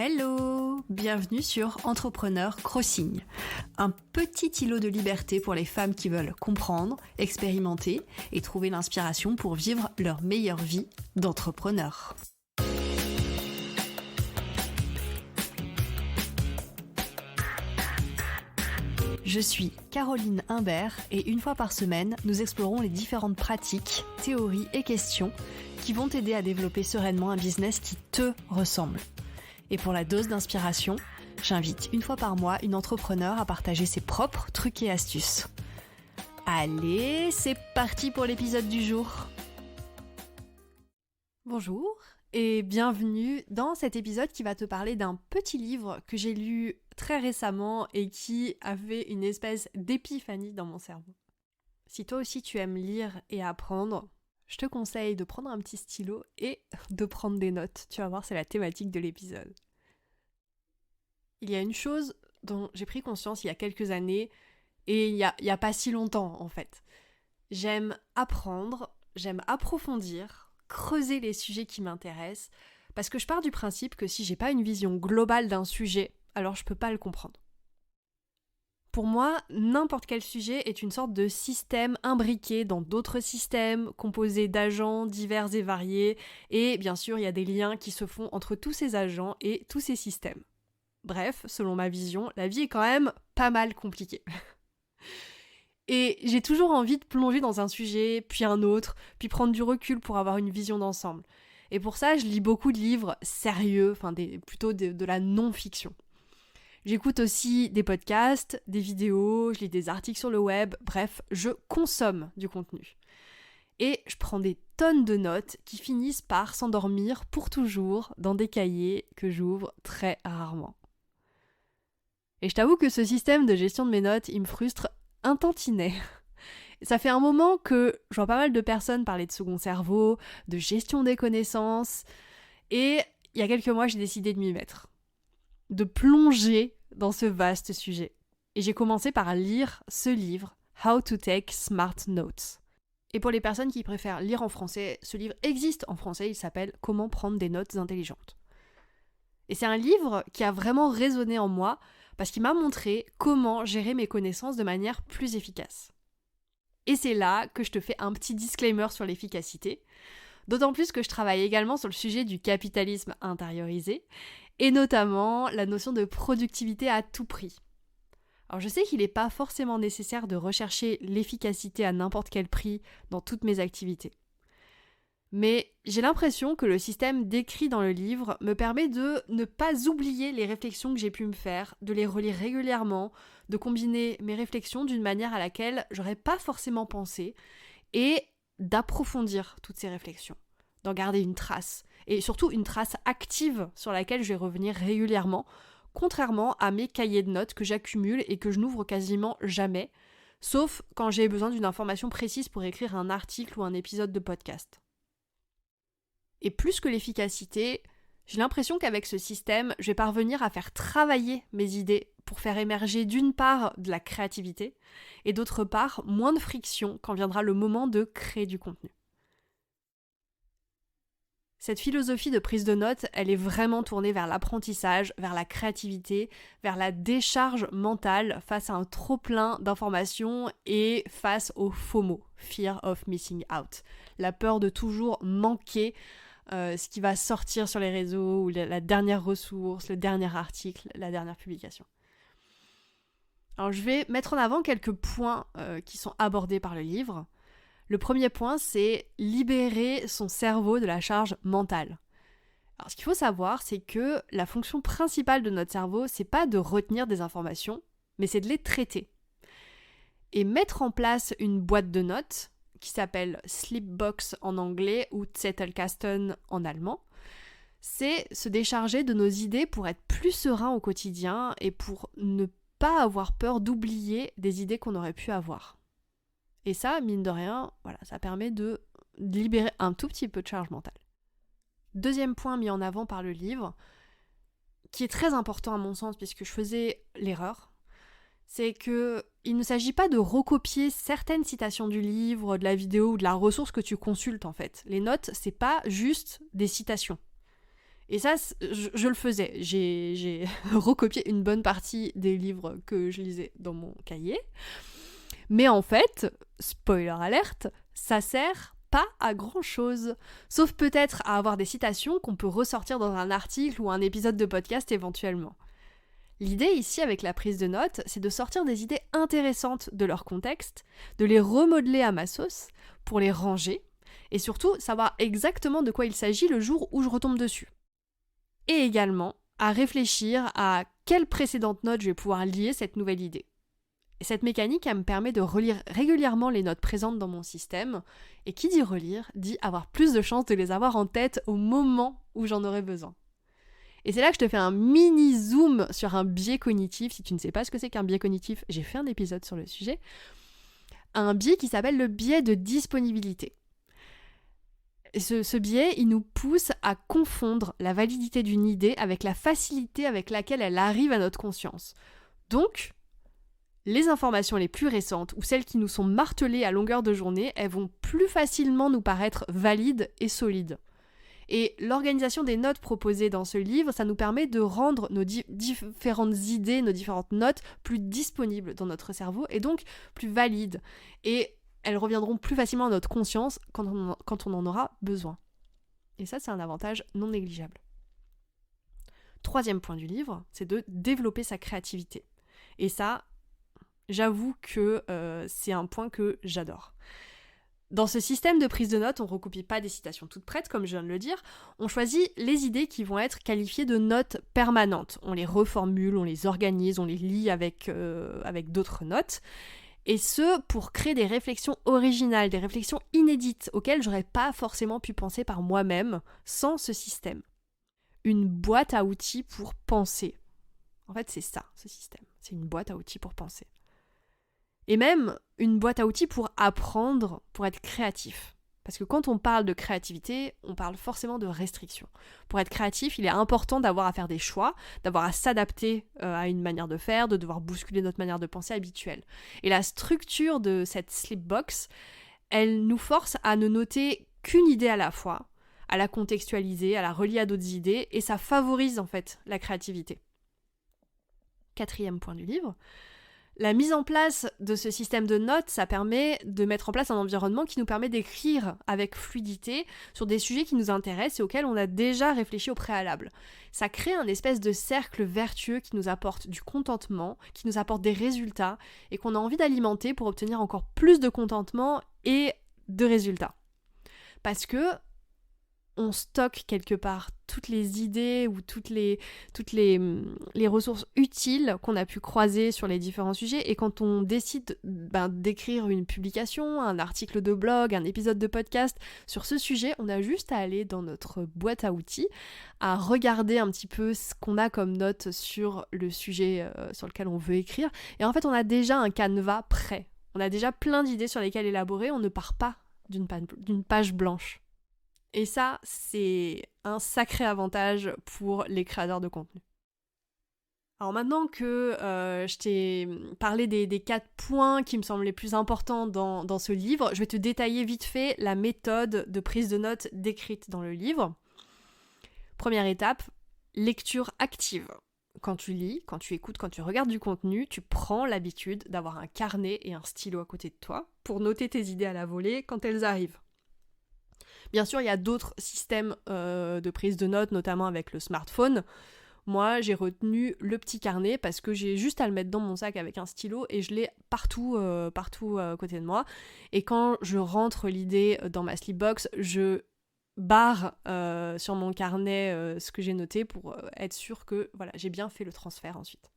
Hello! Bienvenue sur Entrepreneur Crossing, un petit îlot de liberté pour les femmes qui veulent comprendre, expérimenter et trouver l'inspiration pour vivre leur meilleure vie d'entrepreneur. Je suis Caroline Imbert et une fois par semaine, nous explorons les différentes pratiques, théories et questions qui vont t'aider à développer sereinement un business qui te ressemble. Et pour la dose d'inspiration, j'invite une fois par mois une entrepreneur à partager ses propres trucs et astuces. Allez, c'est parti pour l'épisode du jour. Bonjour et bienvenue dans cet épisode qui va te parler d'un petit livre que j'ai lu très récemment et qui avait une espèce d'épiphanie dans mon cerveau. Si toi aussi tu aimes lire et apprendre, je te conseille de prendre un petit stylo et de prendre des notes. Tu vas voir, c'est la thématique de l'épisode. Il y a une chose dont j'ai pris conscience il y a quelques années et il y a pas si longtemps en fait. J'aime apprendre, j'aime approfondir, creuser les sujets qui m'intéressent parce que je pars du principe que si j'ai pas une vision globale d'un sujet, alors je peux pas le comprendre. Pour moi, n'importe quel sujet est une sorte de système imbriqué dans d'autres systèmes, composé d'agents divers et variés, et bien sûr, il y a des liens qui se font entre tous ces agents et tous ces systèmes. Bref, selon ma vision, la vie est quand même pas mal compliquée. Et j'ai toujours envie de plonger dans un sujet, puis un autre, puis prendre du recul pour avoir une vision d'ensemble. Et pour ça, je lis beaucoup de livres sérieux, plutôt de la non-fiction. J'écoute aussi des podcasts, des vidéos, je lis des articles sur le web, bref, je consomme du contenu. Et je prends des tonnes de notes qui finissent par s'endormir pour toujours dans des cahiers que j'ouvre très rarement. Et je t'avoue que ce système de gestion de mes notes, il me frustre un tantinet. Ça fait un moment que je vois pas mal de personnes parler de second cerveau, de gestion des connaissances, et il y a quelques mois, j'ai décidé de m'y mettre. De plonger dans ce vaste sujet. Et j'ai commencé par lire ce livre, How to Take Smart Notes. Et pour les personnes qui préfèrent lire en français, ce livre existe en français, il s'appelle Comment prendre des notes intelligentes. Et c'est un livre qui a vraiment résonné en moi parce qu'il m'a montré comment gérer mes connaissances de manière plus efficace. Et c'est là que je te fais un petit disclaimer sur l'efficacité, d'autant plus que je travaille également sur le sujet du capitalisme intériorisé, et notamment la notion de productivité à tout prix. Alors je sais qu'il n'est pas forcément nécessaire de rechercher l'efficacité à n'importe quel prix dans toutes mes activités. Mais j'ai l'impression que le système décrit dans le livre me permet de ne pas oublier les réflexions que j'ai pu me faire, de les relire régulièrement, de combiner mes réflexions d'une manière à laquelle j'aurais pas forcément pensé, et d'approfondir toutes ces réflexions, d'en garder une trace. Et surtout une trace active sur laquelle je vais revenir régulièrement, contrairement à mes cahiers de notes que j'accumule et que je n'ouvre quasiment jamais, sauf quand j'ai besoin d'une information précise pour écrire un article ou un épisode de podcast. Et plus que l'efficacité, j'ai l'impression qu'avec ce système, je vais parvenir à faire travailler mes idées pour faire émerger d'une part de la créativité et d'autre part moins de friction quand viendra le moment de créer du contenu. Cette philosophie de prise de notes, elle est vraiment tournée vers l'apprentissage, vers la créativité, vers la décharge mentale face à un trop-plein d'informations et face au FOMO, Fear of Missing Out, la peur de toujours manquer ce qui va sortir sur les réseaux ou la dernière ressource, le dernier article, la dernière publication. Alors je vais mettre en avant quelques points qui sont abordés par le livre. Le premier point, c'est libérer son cerveau de la charge mentale. Alors, ce qu'il faut savoir, c'est que la fonction principale de notre cerveau, c'est pas de retenir des informations, mais c'est de les traiter. Et mettre en place une boîte de notes, qui s'appelle Sleepbox en anglais ou Zettelkasten en allemand, c'est se décharger de nos idées pour être plus serein au quotidien et pour ne pas avoir peur d'oublier des idées qu'on aurait pu avoir. Et ça, mine de rien, ça permet de libérer un tout petit peu de charge mentale. Deuxième point mis en avant par le livre, qui est très important à mon sens puisque je faisais l'erreur, c'est qu'il ne s'agit pas de recopier certaines citations du livre, de la vidéo ou de la ressource que tu consultes en fait. Les notes, c'est pas juste des citations. Et ça, je le faisais. J'ai recopié une bonne partie des livres que je lisais dans mon cahier. Mais en fait, spoiler alerte, ça sert pas à grand chose. Sauf peut-être à avoir des citations qu'on peut ressortir dans un article ou un épisode de podcast éventuellement. L'idée ici avec la prise de notes, c'est de sortir des idées intéressantes de leur contexte, de les remodeler à ma sauce pour les ranger et surtout savoir exactement de quoi il s'agit le jour où je retombe dessus. Et également à réfléchir à quelle précédente note je vais pouvoir lier cette nouvelle idée. Et cette mécanique, elle me permet de relire régulièrement les notes présentes dans mon système, et qui dit relire, dit avoir plus de chances de les avoir en tête au moment où j'en aurai besoin. Et c'est là que je te fais un mini zoom sur un biais cognitif. Si tu ne sais pas ce que c'est qu'un biais cognitif, j'ai fait un épisode sur le sujet. Un biais qui s'appelle le biais de disponibilité. Et ce biais, il nous pousse à confondre la validité d'une idée avec la facilité avec laquelle elle arrive à notre conscience. Donc, les informations les plus récentes ou celles qui nous sont martelées à longueur de journée, elles vont plus facilement nous paraître valides et solides. Et l'organisation des notes proposées dans ce livre, ça nous permet de rendre nos différentes idées, nos différentes notes plus disponibles dans notre cerveau et donc plus valides. Et elles reviendront plus facilement à notre conscience quand on en aura besoin. Et ça, c'est un avantage non négligeable. Troisième point du livre, c'est de développer sa créativité. Et ça, j'avoue que c'est un point que j'adore. Dans ce système de prise de notes, on ne recopie pas des citations toutes prêtes, comme je viens de le dire. On choisit les idées qui vont être qualifiées de notes permanentes. On les reformule, on les organise, on les lie avec d'autres notes. Et ce, pour créer des réflexions originales, des réflexions inédites, auxquelles j'aurais pas forcément pu penser par moi-même sans ce système. Une boîte à outils pour penser. En fait, c'est ça, ce système. C'est une boîte à outils pour penser. Et même une boîte à outils pour apprendre, pour être créatif. Parce que quand on parle de créativité, on parle forcément de restriction. Pour être créatif, il est important d'avoir à faire des choix, d'avoir à s'adapter à une manière de faire, de devoir bousculer notre manière de penser habituelle. Et la structure de cette slipbox, elle nous force à ne noter qu'une idée à la fois, à la contextualiser, à la relier à d'autres idées, et ça favorise en fait la créativité. Quatrième point du livre. La mise en place de ce système de notes, ça permet de mettre en place un environnement qui nous permet d'écrire avec fluidité sur des sujets qui nous intéressent et auxquels on a déjà réfléchi au préalable. Ça crée un espèce de cercle vertueux qui nous apporte du contentement, qui nous apporte des résultats et qu'on a envie d'alimenter pour obtenir encore plus de contentement et de résultats. Parce que on stocke quelque part toutes les idées ou toutes les ressources utiles qu'on a pu croiser sur les différents sujets, et quand on décide d'écrire une publication, un article de blog, un épisode de podcast sur ce sujet, on a juste à aller dans notre boîte à outils, à regarder un petit peu ce qu'on a comme notes sur le sujet sur lequel on veut écrire, et en fait on a déjà un canevas prêt, on a déjà plein d'idées sur lesquelles élaborer, on ne part pas d'une page blanche. Et ça, c'est un sacré avantage pour les créateurs de contenu. Alors maintenant que je t'ai parlé des 4 points qui me semblent les plus importants dans ce livre, je vais te détailler vite fait la méthode de prise de notes décrite dans le livre. Première étape, lecture active. Quand tu lis, quand tu écoutes, quand tu regardes du contenu, tu prends l'habitude d'avoir un carnet et un stylo à côté de toi pour noter tes idées à la volée quand elles arrivent. Bien sûr, il y a d'autres systèmes de prise de notes, notamment avec le smartphone. Moi, j'ai retenu le petit carnet parce que j'ai juste à le mettre dans mon sac avec un stylo et je l'ai partout à côté de moi. Et quand je rentre l'idée dans ma slipbox, je barre sur mon carnet ce que j'ai noté pour être sûre que voilà, j'ai bien fait le transfert ensuite.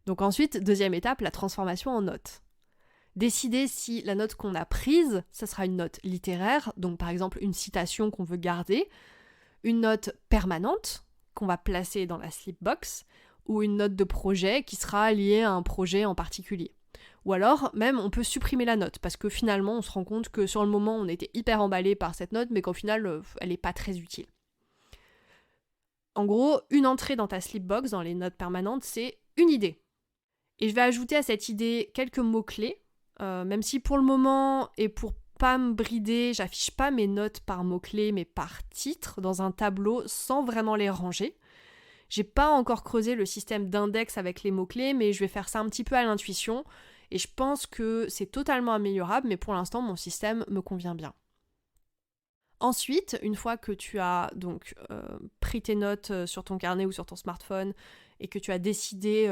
Donc ensuite, deuxième étape, la transformation en note. Décider si la note qu'on a prise, ça sera une note littéraire, donc par exemple une citation qu'on veut garder, une note permanente qu'on va placer dans la slipbox, ou une note de projet qui sera liée à un projet en particulier. Ou alors, même, on peut supprimer la note, parce que finalement, on se rend compte que sur le moment, on était hyper emballé par cette note, mais qu'au final, elle n'est pas très utile. En gros, une entrée dans ta slipbox, dans les notes permanentes, c'est une idée. Et je vais ajouter à cette idée quelques mots-clés, même si pour le moment, et pour pas me brider, j'affiche pas mes notes par mots-clés mais par titre dans un tableau sans vraiment les ranger. J'ai pas encore creusé le système d'index avec les mots-clés, mais je vais faire ça un petit peu à l'intuition et je pense que c'est totalement améliorable, mais pour l'instant mon système me convient bien. Ensuite, une fois que tu as donc pris tes notes sur ton carnet ou sur ton smartphone et que tu as décidé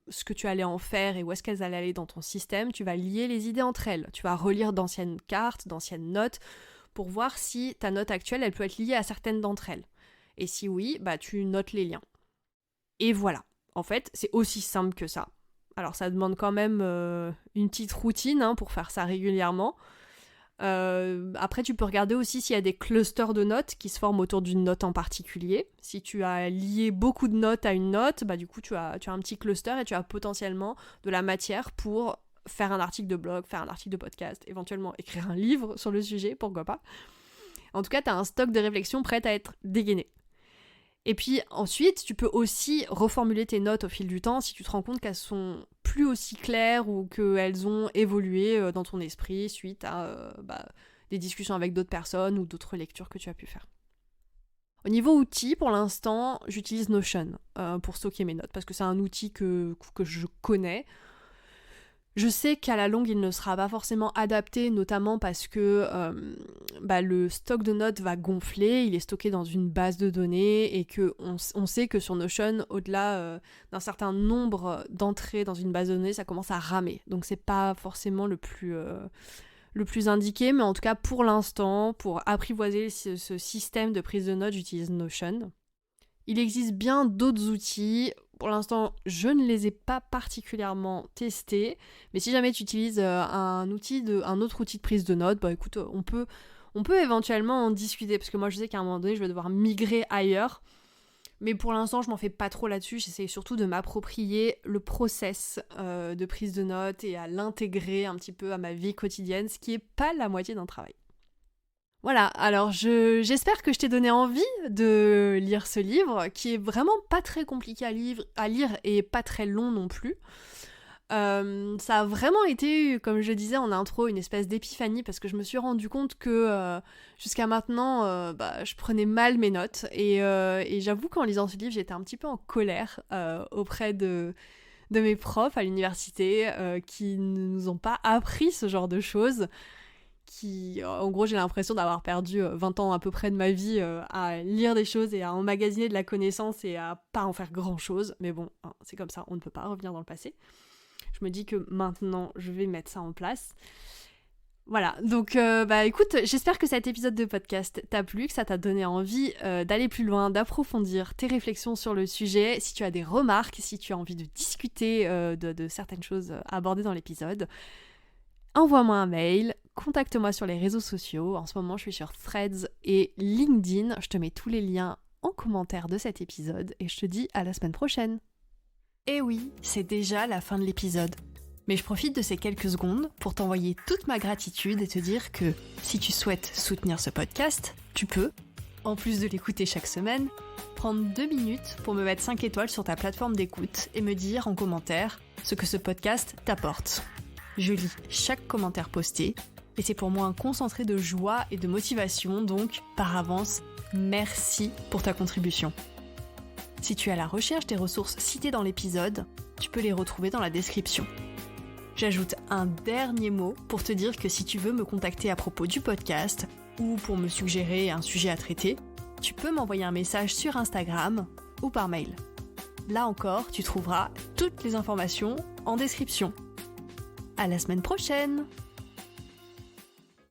ce que tu allais en faire et où est-ce qu'elles allaient aller dans ton système, tu vas lier les idées entre elles. Tu vas relire d'anciennes cartes, d'anciennes notes pour voir si ta note actuelle, elle peut être liée à certaines d'entre elles. Et si oui, tu notes les liens. Et voilà. En fait, c'est aussi simple que ça. Alors ça demande quand même une petite routine pour faire ça régulièrement. Après, tu peux regarder aussi s'il y a des clusters de notes qui se forment autour d'une note en particulier. Si tu as lié beaucoup de notes à une note, du coup, tu as un petit cluster et tu as potentiellement de la matière pour faire un article de blog, faire un article de podcast, éventuellement écrire un livre sur le sujet, pourquoi pas. En tout cas, tu as un stock de réflexion prêt à être dégainé. Et puis ensuite, tu peux aussi reformuler tes notes au fil du temps si tu te rends compte qu'elles sont plus aussi claires ou qu'elles ont évolué dans ton esprit suite à des discussions avec d'autres personnes ou d'autres lectures que tu as pu faire. Au niveau outils, pour l'instant, j'utilise Notion pour stocker mes notes parce que c'est un outil que je connais. Je sais qu'à la longue, il ne sera pas forcément adapté, notamment parce que le stock de notes va gonfler, il est stocké dans une base de données et qu'on sait que sur Notion, au-delà d'un certain nombre d'entrées dans une base de données, ça commence à ramer. Donc c'est pas forcément le plus indiqué, mais en tout cas pour l'instant, pour apprivoiser ce système de prise de notes, j'utilise Notion. Il existe bien d'autres outils. Pour l'instant, je ne les ai pas particulièrement testés, mais si jamais tu utilises un autre outil de prise de notes, écoute, on peut éventuellement en discuter, parce que moi je sais qu'à un moment donné, je vais devoir migrer ailleurs, mais pour l'instant, je m'en fais pas trop là-dessus, j'essaie surtout de m'approprier le process de prise de notes et à l'intégrer un petit peu à ma vie quotidienne, ce qui est pas la moitié d'un travail. Voilà, alors j'espère que je t'ai donné envie de lire ce livre, qui est vraiment pas très compliqué à lire et pas très long non plus. Ça a vraiment été, comme je le disais en intro, une espèce d'épiphanie, parce que je me suis rendu compte que jusqu'à maintenant, je prenais mal mes notes, et j'avoue qu'en lisant ce livre, j'étais un petit peu en colère auprès de mes profs à l'université, qui ne nous ont pas appris ce genre de choses. En gros, j'ai l'impression d'avoir perdu 20 ans à peu près de ma vie à lire des choses et à emmagasiner de la connaissance et à pas en faire grand chose. Mais bon, c'est comme ça, on ne peut pas revenir dans le passé. Je me dis que maintenant, je vais mettre ça en place. Voilà, donc écoute, j'espère que cet épisode de podcast t'a plu, que ça t'a donné envie d'aller plus loin, d'approfondir tes réflexions sur le sujet. Si tu as des remarques, si tu as envie de discuter de certaines choses abordées dans l'épisode, envoie-moi un mail, contacte-moi sur les réseaux sociaux. En ce moment, je suis sur Threads et LinkedIn. Je te mets tous les liens en commentaire de cet épisode et je te dis à la semaine prochaine. Et oui, c'est déjà la fin de l'épisode. Mais je profite de ces quelques secondes pour t'envoyer toute ma gratitude et te dire que si tu souhaites soutenir ce podcast, tu peux, en plus de l'écouter chaque semaine, prendre 2 minutes pour me mettre 5 étoiles sur ta plateforme d'écoute et me dire en commentaire ce que ce podcast t'apporte. Je lis chaque commentaire posté et c'est pour moi un concentré de joie et de motivation, donc par avance, merci pour ta contribution. Si tu es à la recherche des ressources citées dans l'épisode, tu peux les retrouver dans la description. J'ajoute un dernier mot pour te dire que si tu veux me contacter à propos du podcast ou pour me suggérer un sujet à traiter, tu peux m'envoyer un message sur Instagram ou par mail. Là encore, tu trouveras toutes les informations en description. À la semaine prochaine!